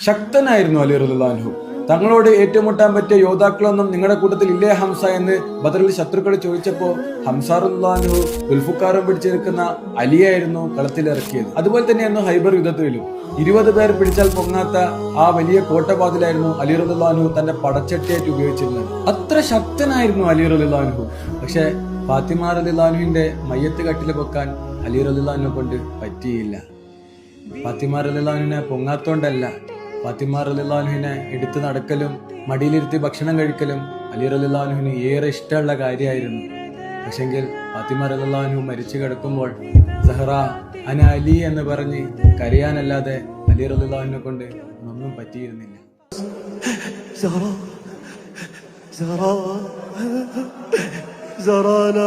ശക്തനായിരുന്നു അലി റളിയല്ലാഹു അൻഹു. തങ്ങളോട് ഏറ്റുമുട്ടാൻ പറ്റിയ യോദ്ധാക്കളൊന്നും നിങ്ങളുടെ കൂട്ടത്തിൽ ഇല്ലേ ഹംസ എന്ന് ബദറിൽ ശത്രുക്കൾ ചോദിച്ചപ്പോ ഹംസ റളിയല്ലാഹു അൻഹു ദുൽഫുക്കാറും പിടിച്ചു നിൽക്കുന്ന അലിയായിരുന്നു കളത്തിലിറക്കിയത്. അതുപോലെ തന്നെയായിരുന്നു ഹൈബർ യുദ്ധത്തിലും 20 പേർ പിടിച്ചാൽ പൊങ്ങാത്ത ആ വലിയ കോട്ടവാതിലായിരുന്നു അലി റളിയല്ലാഹു അൻഹു തന്റെ പടച്ചട്ടിയായിട്ട് ഉപയോഗിച്ചിരുന്നത്. അത്ര ശക്തനായിരുന്നു അലി റളിയല്ലാഹു അൻഹു. പക്ഷെ ഫാത്തിമ റളിയല്ലാഹു അൻഹുവിന്റെ മയ്യത്ത് കട്ടിൽ പൊക്കാൻ അലി റളിയല്ലാഹു അൻഹു കൊണ്ട് പറ്റിയില്ല. ഫാത്തിമ റളിയല്ലാഹു അൻഹുവിനെ പൊങ്ങാത്തോണ്ടല്ല, ഫാത്തിമ റളിയല്ലാഹു അൻഹുവിനെ എടുത്തു നടക്കലും മടിയിലിരുത്തി ഭക്ഷണം കഴിക്കലും അലി റളിയല്ലാഹു അൻഹുവിന് ഏറെ ഇഷ്ടമുള്ള കാര്യമായിരുന്നു. പക്ഷെങ്കിൽ ഫാത്തിമ റളിയല്ലാഹു അൻഹു മരിച്ചു കിടക്കുമ്പോൾ സഹറ അന അലി എന്ന് പറഞ്ഞ് കരയാനല്ലാതെ അലി റളിയല്ലാഹു അൻഹുവിനെ കൊണ്ട് ഒന്നും പറ്റിയിരുന്നില്ല. زهراء